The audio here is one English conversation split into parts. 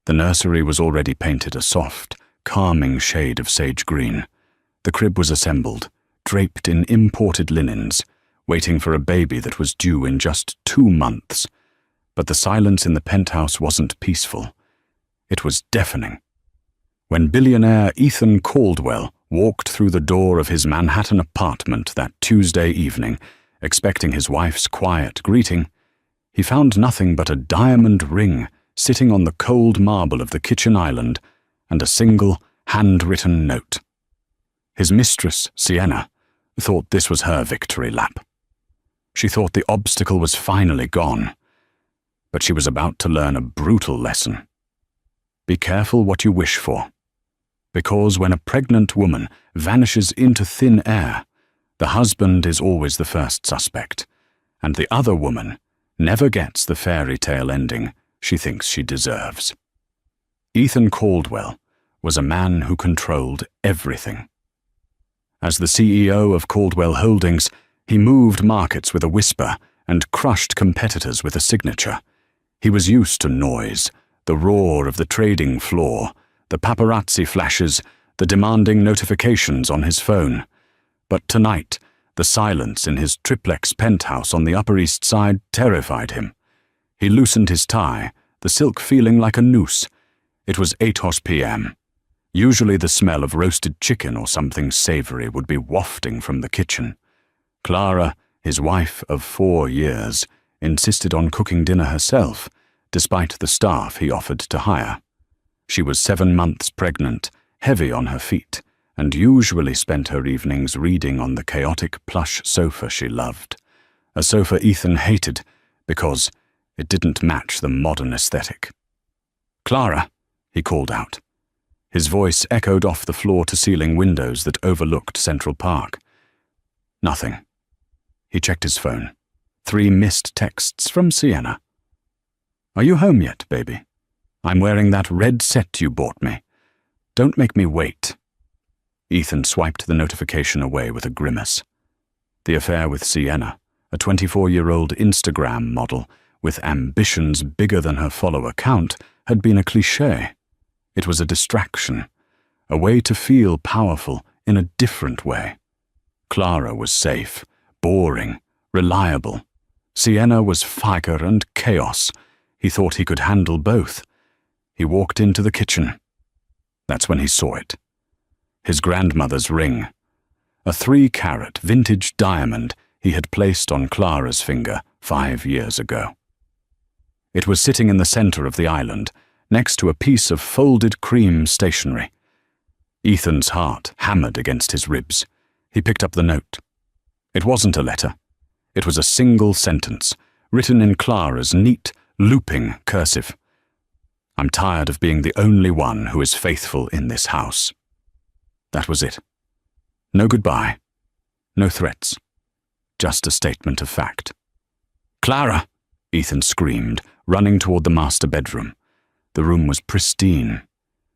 The nursery was already painted a soft, calming shade of sage green. The crib was assembled, draped in imported linens, waiting for a baby that was due in just 2 months. But the silence in the penthouse wasn't peaceful. It was deafening. When billionaire Ethan Caldwell walked through the door of his Manhattan apartment that Tuesday evening, expecting his wife's quiet greeting, he found nothing but a diamond ring sitting on the cold marble of the kitchen island and a single, handwritten note. His mistress, Sienna, thought this was her victory lap. She thought the obstacle was finally gone, but she was about to learn a brutal lesson. Be careful what you wish for, because when a pregnant woman vanishes into thin air, the husband is always the first suspect, and the other woman never gets the fairy tale ending she thinks she deserves. Ethan Caldwell was a man who controlled everything. As the CEO of Caldwell Holdings, he moved markets with a whisper and crushed competitors with a signature. He was used to noise, the roar of the trading floor, the paparazzi flashes, the demanding notifications on his phone. But tonight, the silence in his triplex penthouse on the Upper East Side terrified him. He loosened his tie, the silk feeling like a noose. It was 8 p.m. Usually the smell of roasted chicken or something savory would be wafting from the kitchen. Clara, his wife of 4 years, insisted on cooking dinner herself, despite the staff he offered to hire. She was 7 months pregnant, heavy on her feet, and usually spent her evenings reading on the chaotic plush sofa she loved, a sofa Ethan hated because it didn't match the modern aesthetic. "Clara," he called out. His voice echoed off the floor-to-ceiling windows that overlooked Central Park. Nothing. He checked his phone. 3 missed texts from Sienna. "Are you home yet, baby? I'm wearing that red set you bought me. Don't make me wait." Ethan swiped the notification away with a grimace. The affair with Sienna, a 24-year-old Instagram model with ambitions bigger than her follower count, had been a cliché. It was a distraction, a way to feel powerful in a different way. Clara was safe, boring, reliable. Sienna was fire and chaos. He thought he could handle both. He walked into the kitchen. That's when he saw it. His grandmother's ring, a 3-carat vintage diamond he had placed on Clara's finger 5 years ago. It was sitting in the center of the island, next to a piece of folded cream stationery. Ethan's heart hammered against his ribs. He picked up the note. It wasn't a letter. It was a single sentence, written in Clara's neat, looping cursive. "I'm tired of being the only one who is faithful in this house." That was it. No goodbye. No threats. Just a statement of fact. "Clara!" Ethan screamed, running toward the master bedroom. The room was pristine.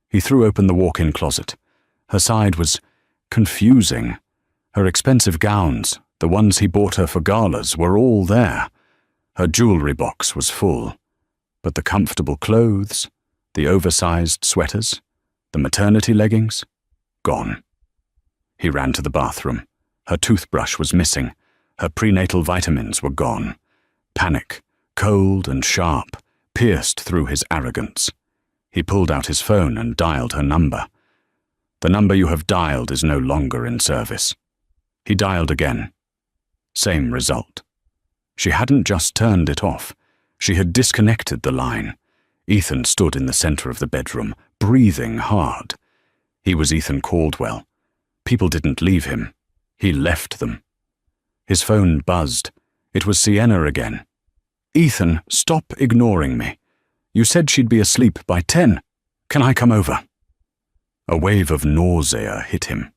He threw open the walk-in closet. Her side was confusing. Her expensive gowns, the ones he bought her for galas, were all there. Her jewelry box was full. But the comfortable clothes, the oversized sweaters, the maternity leggings, gone. He ran to the bathroom. Her toothbrush was missing. Her prenatal vitamins were gone. Panic, cold and sharp, pierced through his arrogance. He pulled out his phone and dialed her number. "The number you have dialed is no longer in service." He dialed again. Same result. She hadn't just turned it off. She had disconnected the line. Ethan stood in the center of the bedroom, breathing hard. He was Ethan Caldwell. People didn't leave him. He left them. His phone buzzed. It was Sienna again. "Ethan, stop ignoring me. You said she'd be asleep by 10. Can I come over?" A wave of nausea hit him.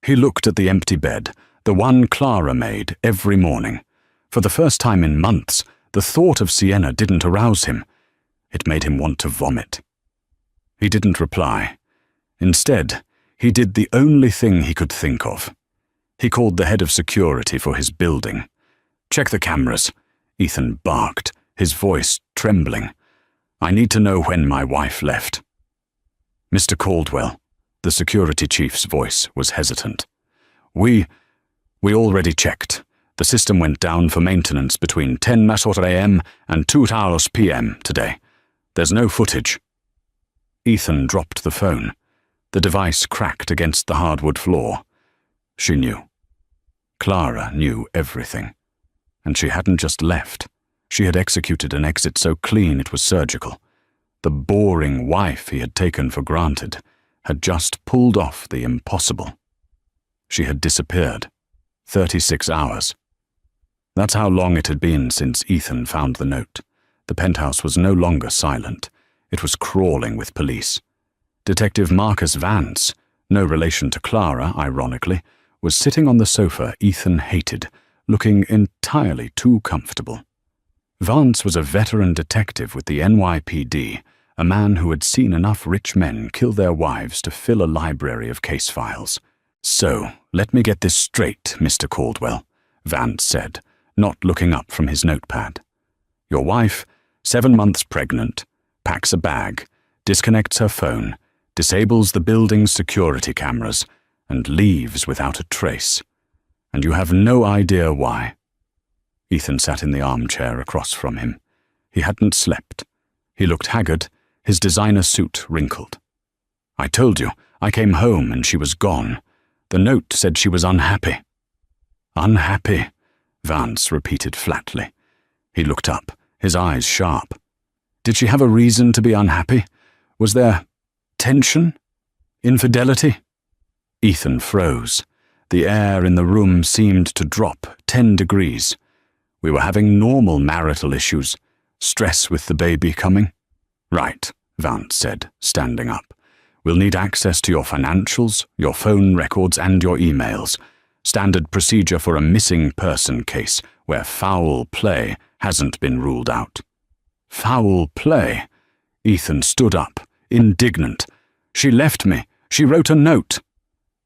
He looked at the empty bed, the one Clara made every morning. For the first time in months, the thought of Sienna didn't arouse him. It made him want to vomit. He didn't reply. Instead, he did the only thing he could think of. He called the head of security for his building. "Check the cameras," Ethan barked, his voice trembling. I need to know when my wife left." "Mr. Caldwell," the security chief's voice was hesitant. We already checked. The system went down for maintenance between 10 a.m. and 2 p.m. today. There's no footage." Ethan dropped the phone. The device cracked against the hardwood floor. She knew. Clara knew everything. And she hadn't just left. She had executed an exit so clean it was surgical. The boring wife he had taken for granted had just pulled off the impossible. She had disappeared. 36 hours. That's how long it had been since Ethan found the note. The penthouse was no longer silent. It was crawling with police. Detective Marcus Vance, no relation to Clara, ironically, was sitting on the sofa Ethan hated, looking entirely too comfortable. Vance was a veteran detective with the NYPD, a man who had seen enough rich men kill their wives to fill a library of case files. "So, let me get this straight, Mr. Caldwell," Vance said, not looking up from his notepad. "Your wife, 7 months pregnant, packs a bag, disconnects her phone, disables the building's security cameras, and leaves without a trace. And you have no idea why." Ethan sat in the armchair across from him. He hadn't slept. He looked haggard, his designer suit wrinkled. "I told you, I came home and she was gone. The note said she was unhappy." "Unhappy," Vance repeated flatly. He looked up, his eyes sharp. "Did she have a reason to be unhappy? Was there tension? Infidelity?" Ethan froze. The air in the room seemed to drop 10 degrees. We were having normal marital issues. Stress with the baby coming. "Right," Vance said, standing up. "We'll need access to your financials, your phone records, and your emails. Standard procedure for a missing person case where foul play hasn't been ruled out." "Foul play?" Ethan stood up, indignant. "She left me. She wrote a note."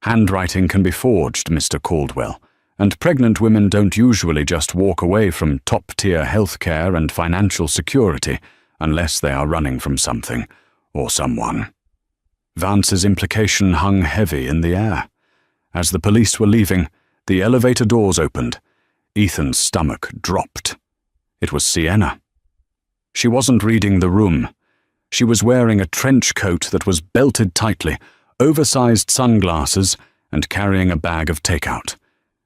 "Handwriting can be forged, Mr. Caldwell, and pregnant women don't usually just walk away from top-tier healthcare and financial security unless they are running from something or someone." Vance's implication hung heavy in the air. As the police were leaving, the elevator doors opened. Ethan's stomach dropped. It was Sienna. She wasn't reading the room. She was wearing a trench coat that was belted tightly, oversized sunglasses, and carrying a bag of takeout.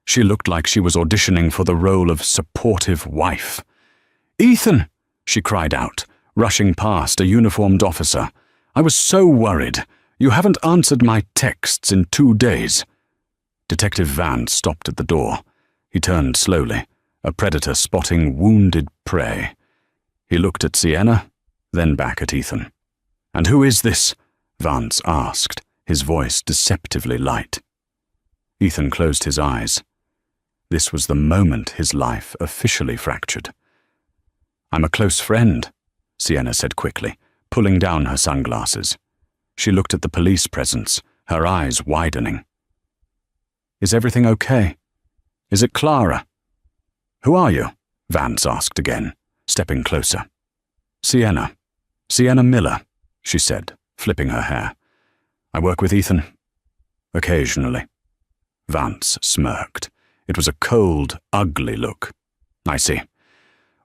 She looked like she was auditioning for the role of supportive wife. "Ethan!" she cried out, rushing past a uniformed officer. "I was so worried. You haven't answered my texts in 2 days." Detective Vance stopped at the door. He turned slowly, a predator spotting wounded prey. He looked at Sienna, then back at Ethan. "And who is this?" Vance asked, his voice deceptively light. Ethan closed his eyes. This was the moment his life officially fractured. "I'm a close friend," Sienna said quickly, pulling down her sunglasses. She looked at the police presence, her eyes widening. "Is everything okay? Is it Clara?" "Who are you?" Vance asked again, stepping closer. "Sienna Miller," she said, flipping her hair. "I work with Ethan. Occasionally." Vance smirked. It was a cold, ugly look. "I see.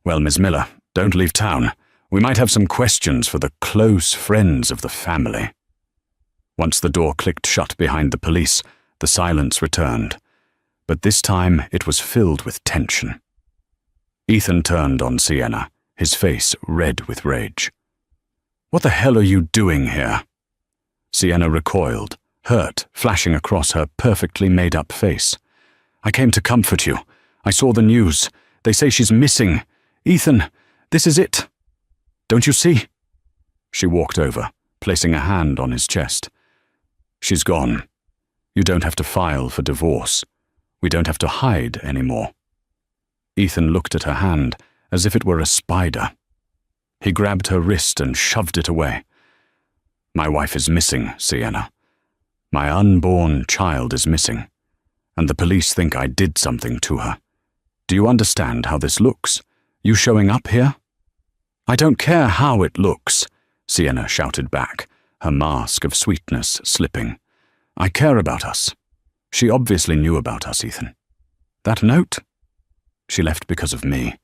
Well, Miss Miller, don't leave town. We might have some questions for the close friends of the family." Once the door clicked shut behind the police, the silence returned. But this time it was filled with tension. Ethan turned on Sienna, his face red with rage. "What the hell are you doing here?" Sienna recoiled, hurt flashing across her perfectly made-up face. "I came to comfort you. I saw the news. They say she's missing. Ethan, this is it. Don't you see?" She walked over, placing a hand on his chest. "She's gone. You don't have to file for divorce. We don't have to hide anymore." Ethan looked at her hand as if it were a spider. He grabbed her wrist and shoved it away. "My wife is missing, Sienna. My unborn child is missing, and the police think I did something to her. Do you understand how this looks? You showing up here?" I don't care how it looks, Sienna shouted back, her mask of sweetness slipping. I care about us. She obviously knew about us, Ethan. That note? She left because of me.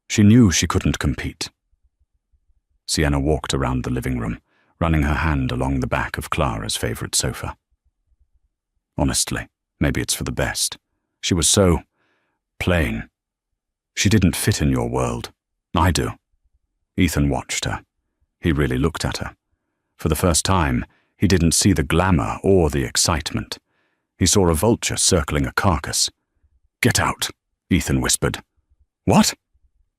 She knew she couldn't compete. Sienna walked around the living room, running her hand along the back of Clara's favorite sofa. Honestly, maybe it's for the best. She was so plain. She didn't fit in your world. I do. Ethan watched her. He really looked at her. For the first time, he didn't see the glamour or the excitement. He saw a vulture circling a carcass. Get out, Ethan whispered. What?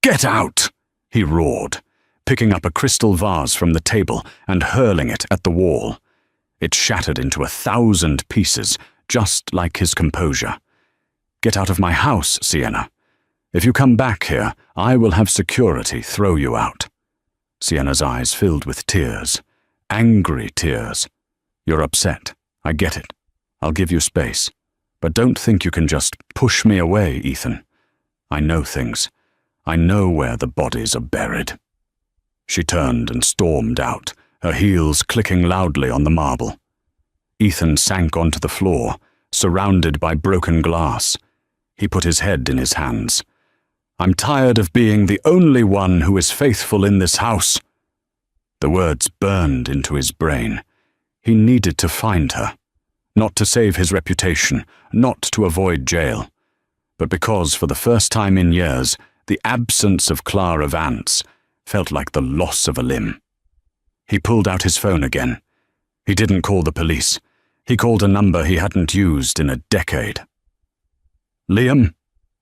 Get out, he roared, picking up a crystal vase from the table and hurling it at the wall. It shattered into 1,000 pieces, just like his composure. Get out of my house, Sienna. If you come back here, I will have security throw you out. Sienna's eyes filled with tears, angry tears. You're upset. I get it. I'll give you space. But don't think you can just push me away, Ethan. I know things. I know where the bodies are buried. She turned and stormed out, her heels clicking loudly on the marble. Ethan sank onto the floor, surrounded by broken glass. He put his head in his hands. I'm tired of being the only one who is faithful in this house. The words burned into his brain. He needed to find her. Not to save his reputation, not to avoid jail, but because for the first time in years, the absence of Clara Vance felt like the loss of a limb. He pulled out his phone again. He didn't call the police. He called a number he hadn't used in a decade. Liam,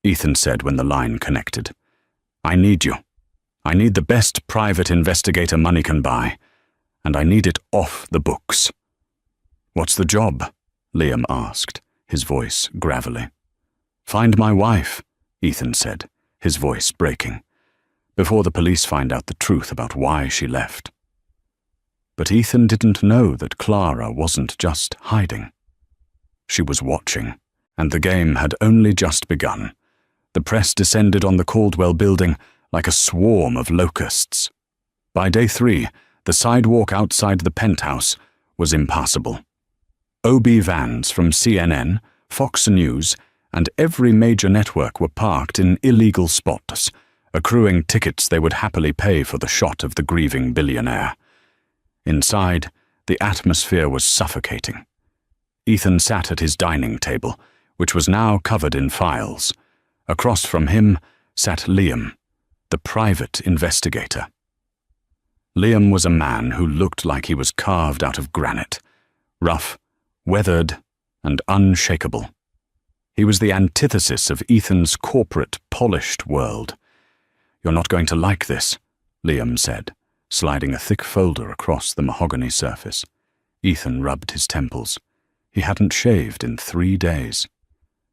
Ethan said when the line connected. I need you. I need the best private investigator money can buy, and I need it off the books. What's the job? Liam asked, his voice gravelly. Find my wife, Ethan said, his voice breaking, before the police find out the truth about why she left. But Ethan didn't know that Clara wasn't just hiding. She was watching, and the game had only just begun. The press descended on the Caldwell building like a swarm of locusts. By day 3, the sidewalk outside the penthouse was impassable. O.B. vans from CNN, Fox News, and every major network were parked in illegal spots, accruing tickets they would happily pay for the shot of the grieving billionaire. Inside, the atmosphere was suffocating. Ethan sat at his dining table, which was now covered in files. Across from him sat Liam, the private investigator. Liam was a man who looked like he was carved out of granite, rough, weathered, and unshakable. He was the antithesis of Ethan's corporate, polished world. You're not going to like this, Liam said, sliding a thick folder across the mahogany surface. Ethan rubbed his temples. He hadn't shaved in 3 days.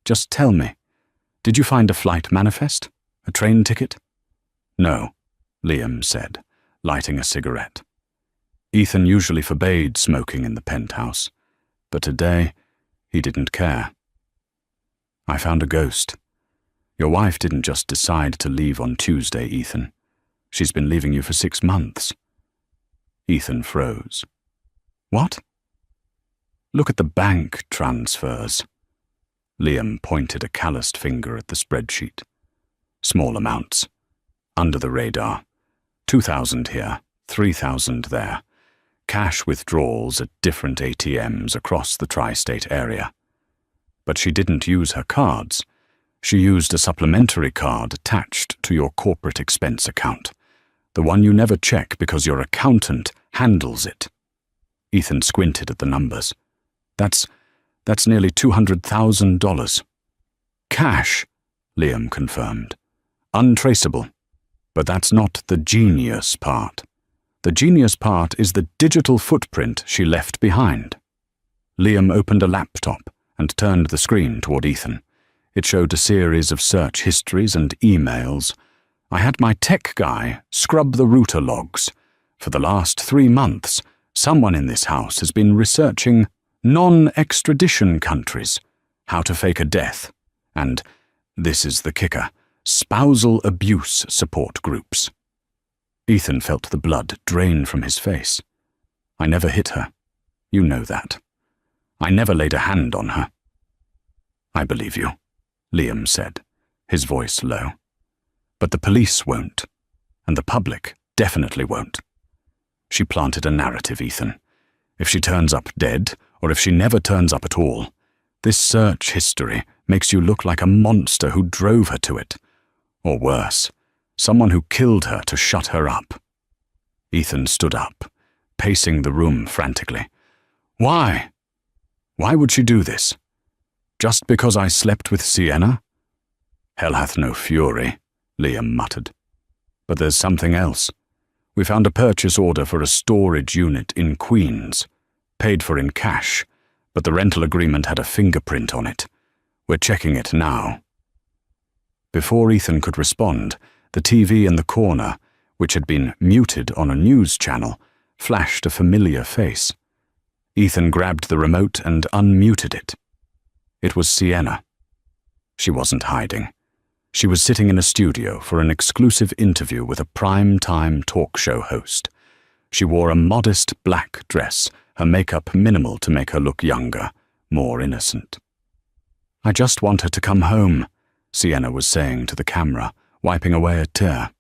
Just tell me, did you find a flight manifest? A train ticket? No, Liam said, lighting a cigarette. Ethan usually forbade smoking in the penthouse, but today he didn't care. I found a ghost. Your wife didn't just decide to leave on Tuesday, Ethan. She's been leaving you for 6 months. Ethan froze. What? Look at the bank transfers. Liam pointed a calloused finger at the spreadsheet. Small amounts. Under the radar. 2,000 here, 3,000 there. Cash withdrawals at different ATMs across the tri-state area. But she didn't use her cards. She used a supplementary card attached to your corporate expense account, the one you never check because your accountant handles it. Ethan squinted at the numbers. That's nearly $200,000. Cash, Liam confirmed. Untraceable. But that's not the genius part. The genius part is the digital footprint she left behind. Liam opened a laptop and turned the screen toward Ethan. It showed a series of search histories and emails. I had my tech guy scrub the router logs. For the last 3 months, someone in this house has been researching non-extradition countries, how to fake a death, and, this is the kicker, spousal abuse support groups. Ethan felt the blood drain from his face. I never hit her. You know that. I never laid a hand on her. I believe you, Liam said, his voice low. But the police won't, and the public definitely won't. She planted a narrative, Ethan. If she turns up dead, or if she never turns up at all, this search history makes you look like a monster who drove her to it. Or worse, someone who killed her to shut her up. Ethan stood up, pacing the room frantically. Why? Why would she do this? Just because I slept with Sienna? Hell hath no fury, Liam muttered. But there's something else. We found a purchase order for a storage unit in Queens, paid for in cash, but the rental agreement had a fingerprint on it. We're checking it now. Before Ethan could respond, the TV in the corner, which had been muted on a news channel, flashed a familiar face. Ethan grabbed the remote and unmuted it. It was Sienna. She wasn't hiding. She was sitting in a studio for an exclusive interview with a prime-time talk show host. She wore a modest black dress, her makeup minimal to make her look younger, more innocent. I just want her to come home, Sienna was saying to the camera, wiping away a tear.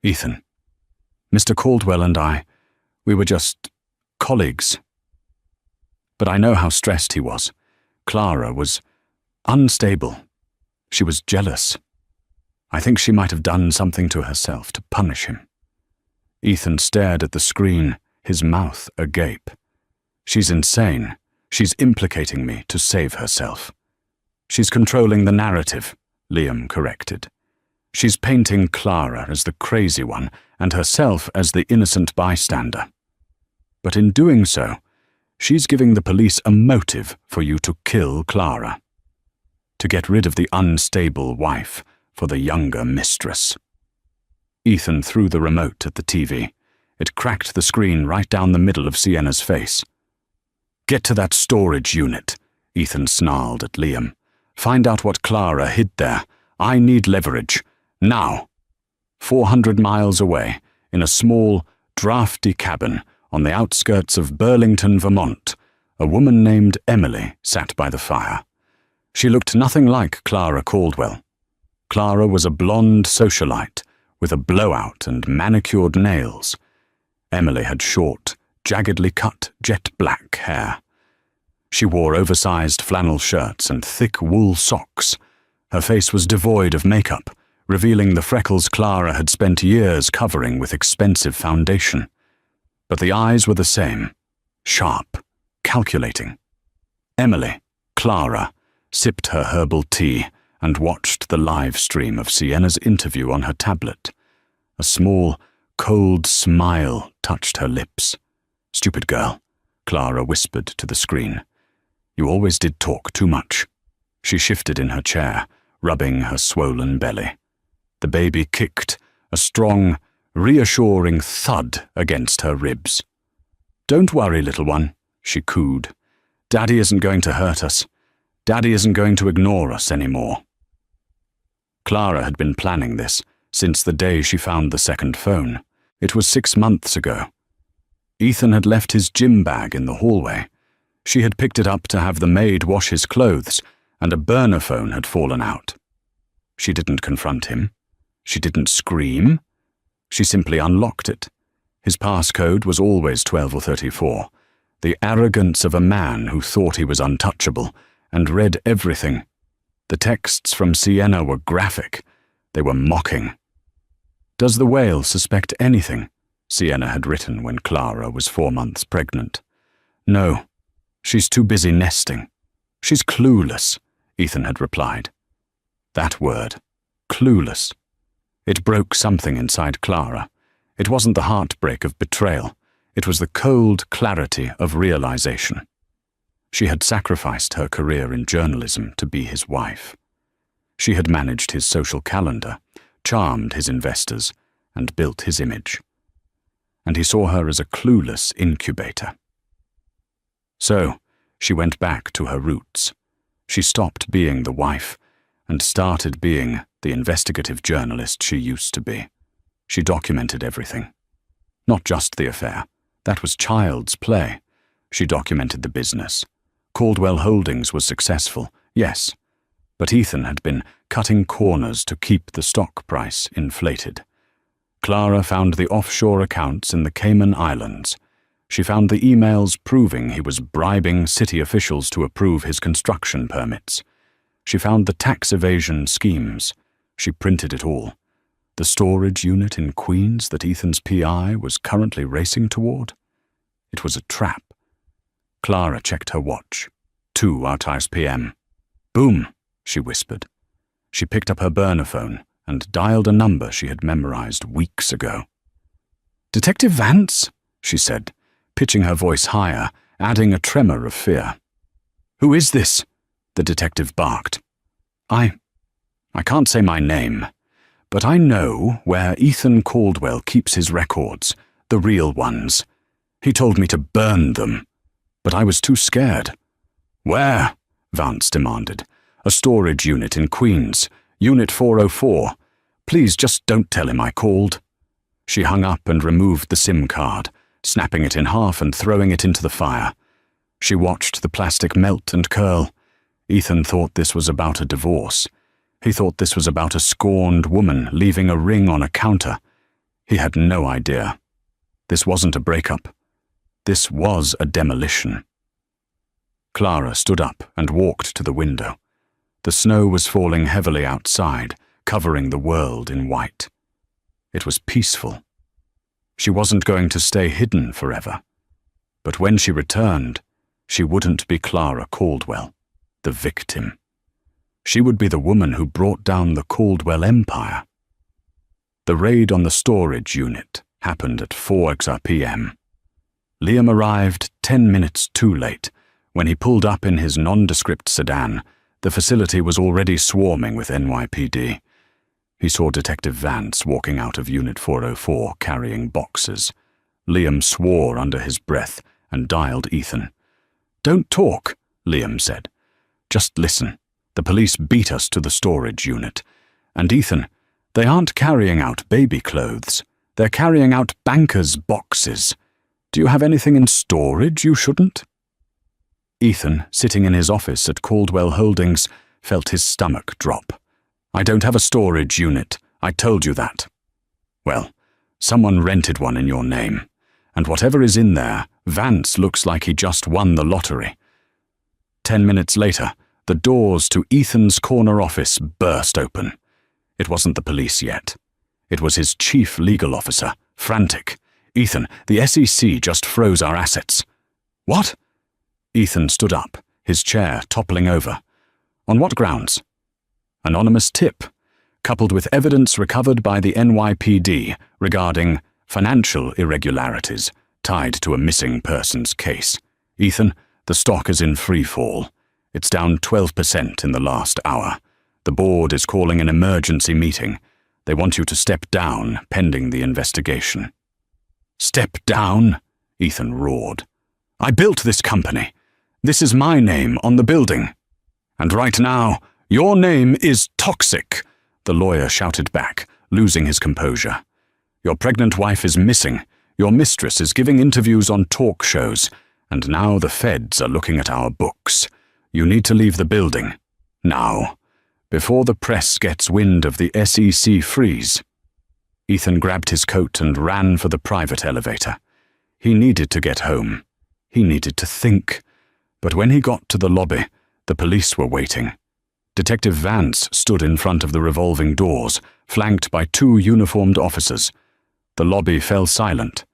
Ethan, Mr. Caldwell and I, we were just colleagues. But I know how stressed he was. Clara was unstable. She was jealous. I think she might have done something to herself to punish him. Ethan stared at the screen, his mouth agape. She's insane. She's implicating me to save herself. She's controlling the narrative, Liam corrected. She's painting Clara as the crazy one and herself as the innocent bystander. But in doing so, she's giving the police a motive for you to kill Clara. To get rid of the unstable wife for the younger mistress. Ethan threw the remote at the TV. It cracked the screen right down the middle of Sienna's face. Get to that storage unit, Ethan snarled at Liam. Find out what Clara hid there. I need leverage. Now. 400 miles away, in a small, drafty cabin on the outskirts of Burlington, Vermont, a woman named Emily sat by the fire. She looked nothing like Clara Caldwell. Clara was a blonde socialite with a blowout and manicured nails. Emily had short, jaggedly cut jet black hair. She wore oversized flannel shirts and thick wool socks. Her face was devoid of makeup, revealing the freckles Clara had spent years covering with expensive foundation. But the eyes were the same, sharp, calculating. Emily, Clara, sipped her herbal tea and watched the live stream of Sienna's interview on her tablet. A small, cold smile touched her lips. Stupid girl, Clara whispered to the screen. You always did talk too much. She shifted in her chair, rubbing her swollen belly. The baby kicked, a strong, reassuring thud against her ribs. Don't worry, little one, she cooed. Daddy isn't going to hurt us. Daddy isn't going to ignore us anymore. Clara had been planning this since the day she found the second phone. It was 6 months ago. Ethan had left his gym bag in the hallway. She had picked it up to have the maid wash his clothes, and a burner phone had fallen out. She didn't confront him. She didn't scream. She simply unlocked it. His passcode was always 12 or 34. The arrogance of a man who thought he was untouchable and read everything. The texts from Sienna were graphic. They were mocking. Does the whale suspect anything? Sienna had written when Clara was 4 months pregnant. No, she's too busy nesting. She's clueless, Ethan had replied. That word, clueless. It broke something inside Clara. It wasn't the heartbreak of betrayal. It was the cold clarity of realization. She had sacrificed her career in journalism to be his wife. She had managed his social calendar, charmed his investors, and built his image. And he saw her as a clueless incubator. So, she went back to her roots. She stopped being the wife and started being the investigative journalist she used to be. She documented everything. Not just the affair. That was child's play. She documented the business. Caldwell Holdings was successful, yes, but Ethan had been cutting corners to keep the stock price inflated. Clara found the offshore accounts in the Cayman Islands. She found the emails proving he was bribing city officials to approve his construction permits. She found the tax evasion schemes. She printed it all. The storage unit in Queens that Ethan's PI was currently racing toward? It was a trap. Clara checked her watch. 2:00 p.m. "Boom," she whispered. She picked up her burner phone and dialed a number she had memorized weeks ago. "Detective Vance?" she said, pitching her voice higher, adding a tremor of fear. "Who is this?" the detective barked. I can't say my name, but I know where Ethan Caldwell keeps his records, the real ones. He told me to burn them, but I was too scared." "Where?" Vance demanded. "A storage unit in Queens, Unit 404. Please just don't tell him I called." She hung up and removed the SIM card, snapping it in half and throwing it into the fire. She watched the plastic melt and curl. Ethan thought this was about a divorce. He thought this was about a scorned woman leaving a ring on a counter. He had no idea. This wasn't a breakup. This was a demolition. Clara stood up and walked to the window. The snow was falling heavily outside, covering the world in white. It was peaceful. She wasn't going to stay hidden forever. But when she returned, she wouldn't be Clara Caldwell, the victim. She would be the woman who brought down the Caldwell empire. The raid on the storage unit happened at 4:00 p.m. Liam arrived 10 minutes too late. When he pulled up in his nondescript sedan, the facility was already swarming with NYPD. He saw Detective Vance walking out of Unit 404 carrying boxes. Liam swore under his breath and dialed Ethan. "Don't talk," Liam said. "Just listen. The police beat us to the storage unit. And Ethan, they aren't carrying out baby clothes. They're carrying out bankers' boxes. Do you have anything in storage you shouldn't?" Ethan, sitting in his office at Caldwell Holdings, felt his stomach drop. "I don't have a storage unit. I told you that." "Well, someone rented one in your name. And whatever is in there, Vance looks like he just won the lottery." 10 minutes later, the doors to Ethan's corner office burst open. It wasn't the police yet. It was his chief legal officer, frantic. "Ethan, the SEC just froze our assets." "What?" Ethan stood up, his chair toppling over. "On what grounds?" "Anonymous tip, coupled with evidence recovered by the NYPD regarding financial irregularities tied to a missing persons case. Ethan, the stock is in free fall. It's down 12% in the last hour. The board is calling an emergency meeting. They want you to step down pending the investigation." "Step down?" Ethan roared. "I built this company. This is my name on the building. And right now, your name is toxic," the lawyer shouted back, losing his composure. "Your pregnant wife is missing. Your mistress is giving interviews on talk shows. And now the feds are looking at our books. You need to leave the building. Now, before the press gets wind of the SEC freeze." Ethan grabbed his coat and ran for the private elevator. He needed to get home. He needed to think. But when he got to the lobby, the police were waiting. Detective Vance stood in front of the revolving doors, flanked by 2 uniformed officers. The lobby fell silent.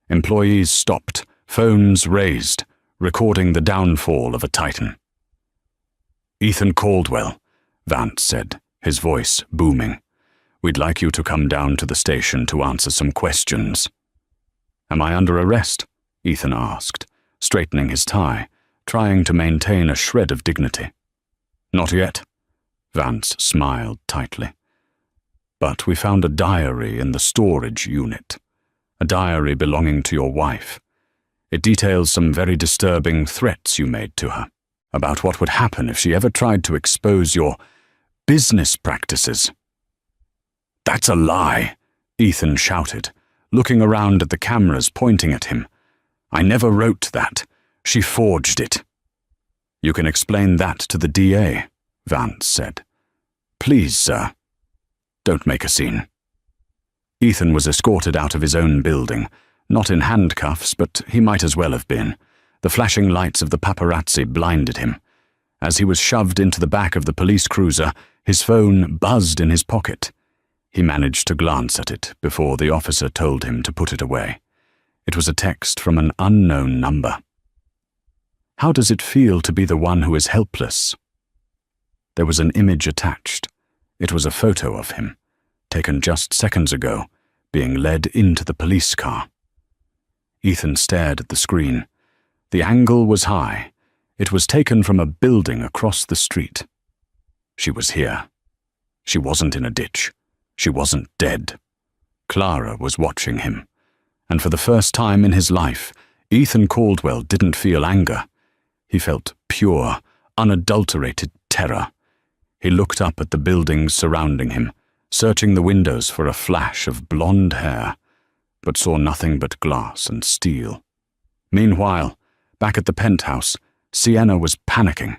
Employees stopped, phones raised, recording the downfall of a titan. "Ethan Caldwell," Vance said, his voice booming. "We'd like you to come down to the station to answer some questions." "Am I under arrest?" Ethan asked, straightening his tie, trying to maintain a shred of dignity. "Not yet," Vance smiled tightly. "But we found a diary in the storage unit, a diary belonging to your wife. It details some very disturbing threats you made to her, about what would happen if she ever tried to expose your business practices." "That's a lie," Ethan shouted, looking around at the cameras pointing at him. "I never wrote that. She forged it." "You can explain that to the DA," Vance said. "Please, sir. Don't make a scene." Ethan was escorted out of his own building, not in handcuffs, but he might as well have been. The flashing lights of the paparazzi blinded him. As he was shoved into the back of the police cruiser, his phone buzzed in his pocket. He managed to glance at it before the officer told him to put it away. It was a text from an unknown number. "How does it feel to be the one who is helpless?" There was an image attached. It was a photo of him, taken just seconds ago, being led into the police car. Ethan stared at the screen. The angle was high. It was taken from a building across the street. She was here. She wasn't in a ditch. She wasn't dead. Clara was watching him. And for the first time in his life, Ethan Caldwell didn't feel anger. He felt pure, unadulterated terror. He looked up at the buildings surrounding him, searching the windows for a flash of blonde hair, but saw nothing but glass and steel. Meanwhile, back at the penthouse, Sienna was panicking.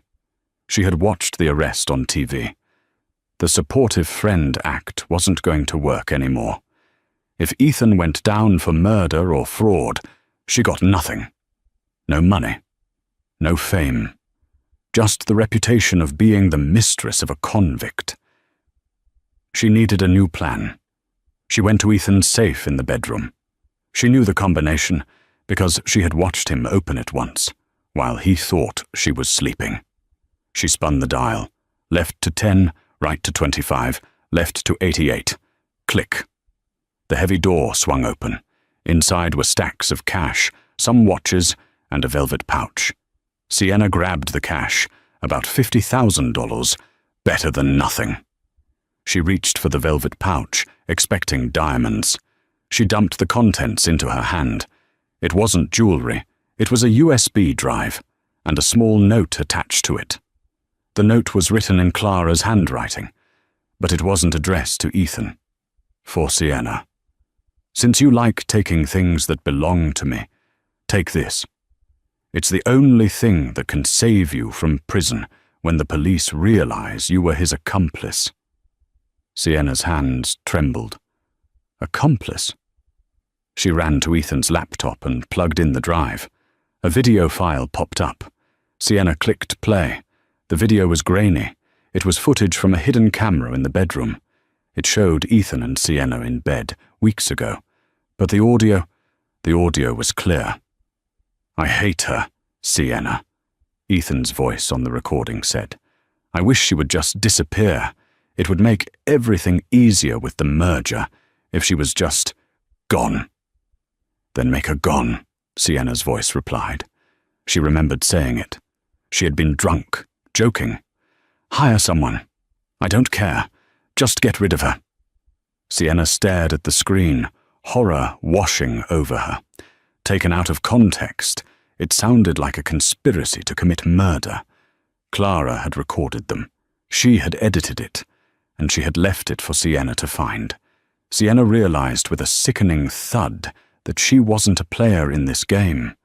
She had watched the arrest on TV. The supportive friend act wasn't going to work anymore. If Ethan went down for murder or fraud, she got nothing. No money. No fame. Just the reputation of being the mistress of a convict. She needed a new plan. She went to Ethan's safe in the bedroom. She knew the combination because she had watched him open it once, while he thought she was sleeping. She spun the dial. Left to 10, right to 25, left to 88. Click. The heavy door swung open. Inside were stacks of cash, some watches, and a velvet pouch. Sienna grabbed the cash, about $50,000, better than nothing. She reached for the velvet pouch, expecting diamonds. She dumped the contents into her hand. It wasn't jewelry. It was a USB drive, and a small note attached to it. The note was written in Clara's handwriting, but it wasn't addressed to Ethan. For Sienna. "Since you like taking things that belong to me, take this. It's the only thing that can save you from prison when the police realize you were his accomplice." Sienna's hands trembled. Accomplice? She ran to Ethan's laptop and plugged in the drive. A video file popped up. Sienna clicked play. The video was grainy. It was footage from a hidden camera in the bedroom. It showed Ethan and Sienna in bed weeks ago. But the audio was clear. "I hate her, Sienna," Ethan's voice on the recording said. "I wish she would just disappear. It would make everything easier with the merger if she was just gone." "Then make her gone," Sienna's voice replied. She remembered saying it. She had been drunk, joking. "Hire someone. I don't care. Just get rid of her." Sienna stared at the screen, horror washing over her. Taken out of context, it sounded like a conspiracy to commit murder. Clara had recorded them. She had edited it, and she had left it for Sienna to find. Sienna realized with a sickening thud that she wasn't a player in this game.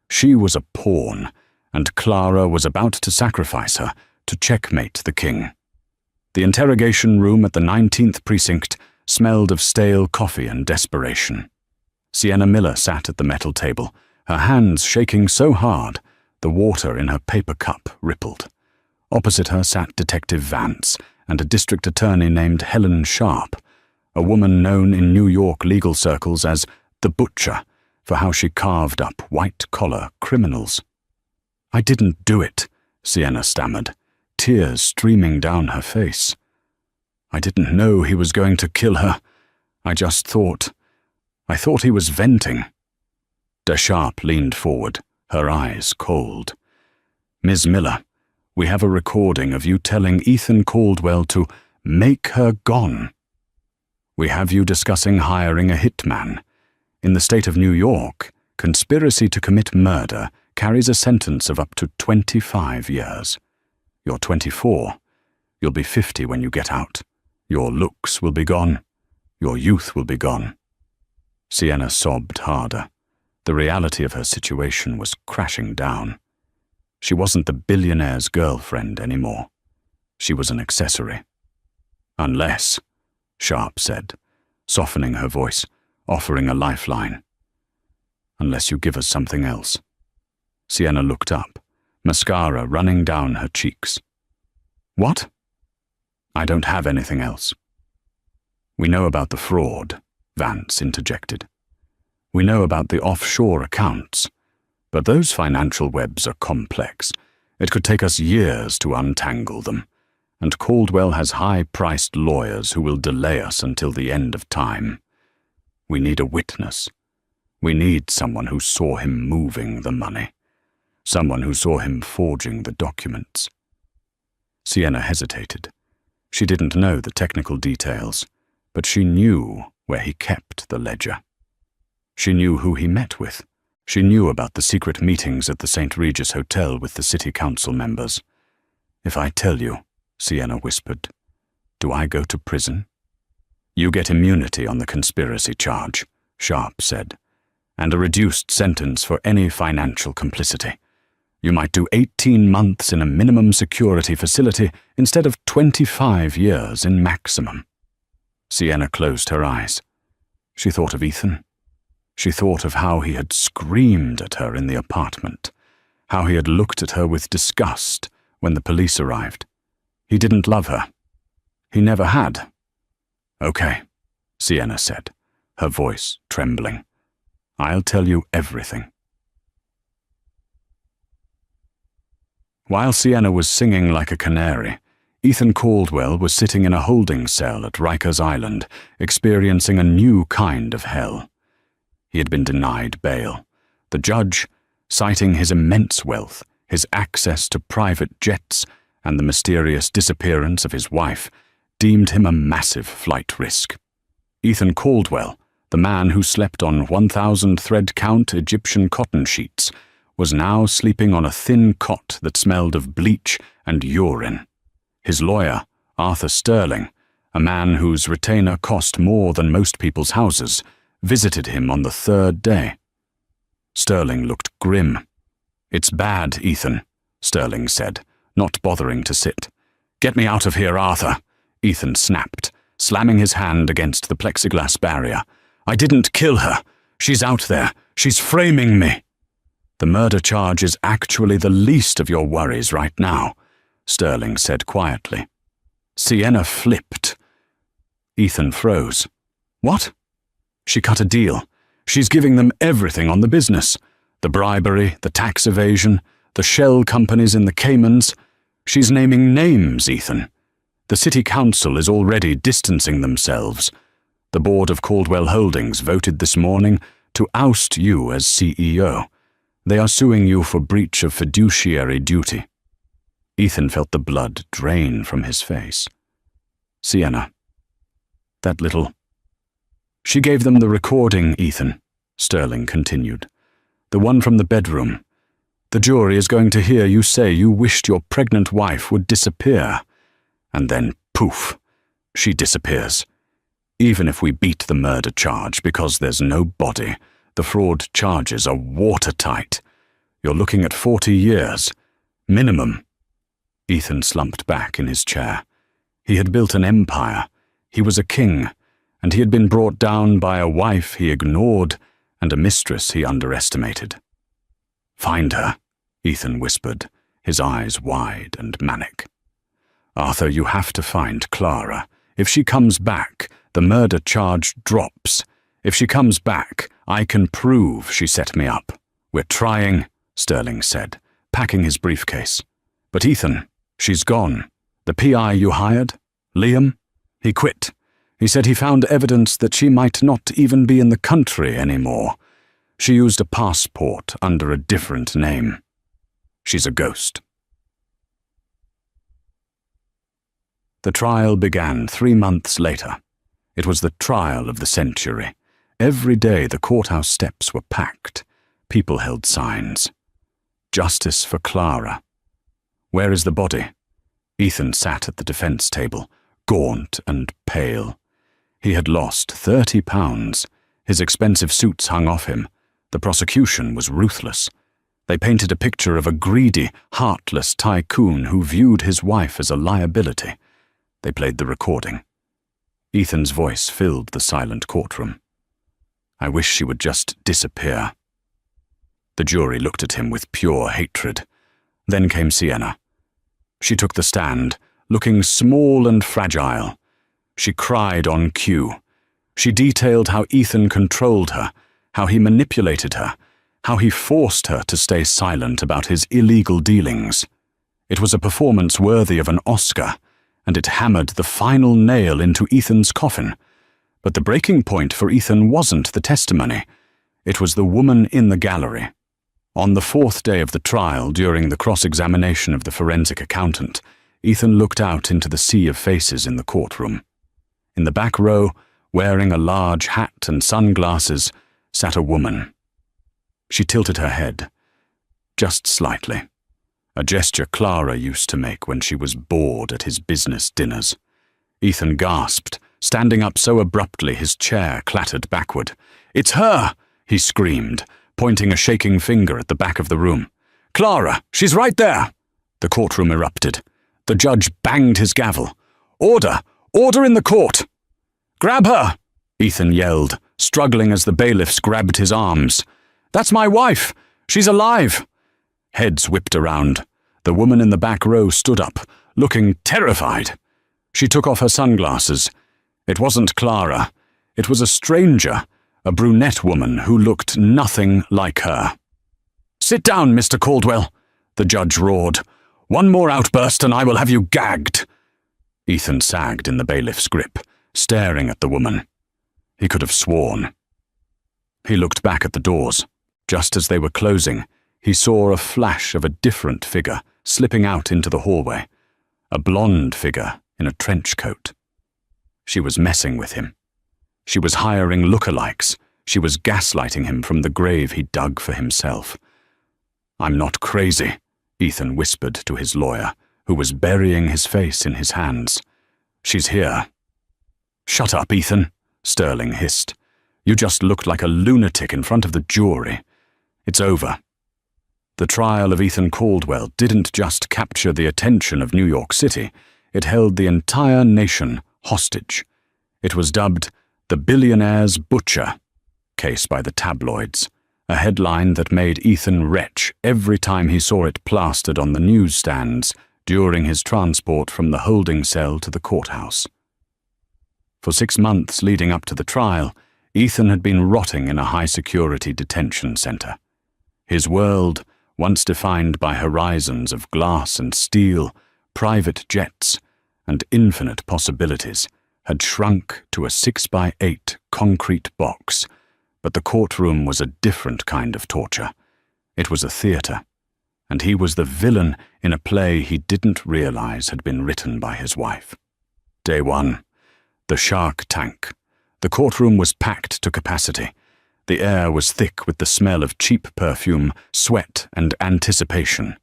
She was a pawn, and Clara was about to sacrifice her to checkmate the king. The interrogation room at the 19th precinct smelled of stale coffee and desperation. Sienna Miller sat at the metal table, her hands shaking so hard the water in her paper cup rippled. Opposite her sat Detective Vance and a district attorney named Helen Sharp, a woman known in New York legal circles as the Butcher for how she carved up white-collar criminals. "I didn't do it," Sienna stammered, tears streaming down her face. "I didn't know he was going to kill her. I thought he was venting." Sharp leaned forward, her eyes cold. "Ms. Miller, we have a recording of you telling Ethan Caldwell to make her gone. We have you discussing hiring a hitman. In the state of New York, conspiracy to commit murder carries a sentence of up to 25 years. You're 24. You'll be 50 when you get out. Your looks will be gone. Your youth will be gone. Sienna sobbed harder. The reality of her situation was crashing down. She wasn't the billionaire's girlfriend anymore. She was an accessory. Unless, Sharp said, softening her voice, offering a lifeline. Unless you give us something else. Sienna looked up, mascara running down her cheeks. What? I don't have anything else. We know about the fraud, Vance interjected. We know about the offshore accounts, but those financial webs are complex. It could take us years to untangle them, and Caldwell has high-priced lawyers who will delay us until the end of time. We need a witness. We need someone who saw him moving the money, someone who saw him forging the documents. Sienna hesitated. She didn't know the technical details, but she knew where he kept the ledger. She knew who he met with. She knew about the secret meetings at the St. Regis Hotel with the city council members. If I tell you, Sienna whispered, do I go to prison? You get immunity on the conspiracy charge, Sharp said, and a reduced sentence for any financial complicity. You might do 18 months in a minimum security facility instead of 25 years in maximum. Sienna closed her eyes. She thought of Ethan. She thought of how he had screamed at her in the apartment, how he had looked at her with disgust when the police arrived. He didn't love her. He never had. Okay, Sienna said, her voice trembling. I'll tell you everything. While Sienna was singing like a canary, Ethan Caldwell was sitting in a holding cell at Rikers Island, experiencing a new kind of hell. He had been denied bail. The judge, citing his immense wealth, his access to private jets, and the mysterious disappearance of his wife, deemed him a massive flight risk. Ethan Caldwell, the man who slept on 1,000 thread-count Egyptian cotton sheets, was now sleeping on a thin cot that smelled of bleach and urine. His lawyer, Arthur Sterling, a man whose retainer cost more than most people's houses, visited him on the third day. Sterling looked grim. It's bad, Ethan, Sterling said, not bothering to sit. Get me out of here, Arthur, Ethan snapped, slamming his hand against the plexiglass barrier. I didn't kill her. She's out there. She's framing me. The murder charge is actually the least of your worries right now, Sterling said quietly. Sienna flipped. Ethan froze. What? She cut a deal. She's giving them everything on the business. The bribery, the tax evasion, the shell companies in the Caymans. She's naming names, Ethan. The city council is already distancing themselves. The board of Caldwell Holdings voted this morning to oust you as CEO. They are suing you for breach of fiduciary duty. Ethan felt the blood drain from his face. Sienna. That little... She gave them the recording, Ethan, Sterling continued. The one from the bedroom. The jury is going to hear you say you wished your pregnant wife would disappear. And then, poof, she disappears. Even if we beat the murder charge because there's no body, the fraud charges are watertight. You're looking at 40 years. Minimum. Ethan slumped back in his chair. He had built an empire. He was a king, and he had been brought down by a wife he ignored and a mistress he underestimated. Find her, Ethan whispered, his eyes wide and manic. Arthur, you have to find Clara. If she comes back, the murder charge drops. If she comes back, I can prove she set me up. We're trying, Sterling said, packing his briefcase. But Ethan, she's gone. The PI you hired? Liam? He quit. He said he found evidence that she might not even be in the country anymore. She used a passport under a different name. She's a ghost. The trial began 3 months later. It was the trial of the century. Every day the courthouse steps were packed. People held signs. Justice for Clara. Where is the body? Ethan sat at the defense table, gaunt and pale. He had lost 30 pounds. His expensive suits hung off him. The prosecution was ruthless. They painted a picture of a greedy, heartless tycoon who viewed his wife as a liability. They played the recording. Ethan's voice filled the silent courtroom. I wish she would just disappear. The jury looked at him with pure hatred. Then came Sienna. She took the stand, looking small and fragile. She cried on cue. She detailed how Ethan controlled her, how he manipulated her, how he forced her to stay silent about his illegal dealings. It was a performance worthy of an Oscar, and it hammered the final nail into Ethan's coffin. But the breaking point for Ethan wasn't the testimony. It was the woman in the gallery. On the fourth day of the trial, during the cross-examination of the forensic accountant, Ethan looked out into the sea of faces in the courtroom. In the back row, wearing a large hat and sunglasses, sat a woman. She tilted her head, just slightly, a gesture Clara used to make when she was bored at his business dinners. Ethan gasped, standing up so abruptly his chair clattered backward. "It's her!" he screamed, pointing a shaking finger at the back of the room. "Clara, she's right there!" The courtroom erupted. The judge banged his gavel. "Order! Order in the court!" "Grab her!" Ethan yelled, struggling as the bailiffs grabbed his arms. "That's my wife! She's alive!" Heads whipped around. The woman in the back row stood up, looking terrified. She took off her sunglasses. It wasn't Clara. It was a stranger, a brunette woman who looked nothing like her. "Sit down, Mr. Caldwell," the judge roared. "One more outburst and I will have you gagged." Ethan sagged in the bailiff's grip, staring at the woman. He could have sworn. He looked back at the doors. Just as they were closing, he saw a flash of a different figure slipping out into the hallway, a blonde figure in a trench coat. She was messing with him. She was hiring lookalikes. She was gaslighting him from the grave he dug for himself. "I'm not crazy," Ethan whispered to his lawyer, who was burying his face in his hands. "She's here." "Shut up, Ethan," Sterling hissed. "You just looked like a lunatic in front of the jury. It's over." The trial of Ethan Caldwell didn't just capture the attention of New York City, it held the entire nation hostage. It was dubbed the Billionaire's Butcher case by the tabloids, a headline that made Ethan retch every time he saw it plastered on the newsstands during his transport from the holding cell to the courthouse. For 6 months leading up to the trial, Ethan had been rotting in a high-security detention center. His world, once defined by horizons of glass and steel, private jets, and infinite possibilities, had shrunk to a 6x8 concrete box, but the courtroom was a different kind of torture. It was a theater, and he was the villain in a play he didn't realize had been written by his wife. Day 1. The Shark Tank. The courtroom was packed to capacity. The air was thick with the smell of cheap perfume, sweat, and anticipation.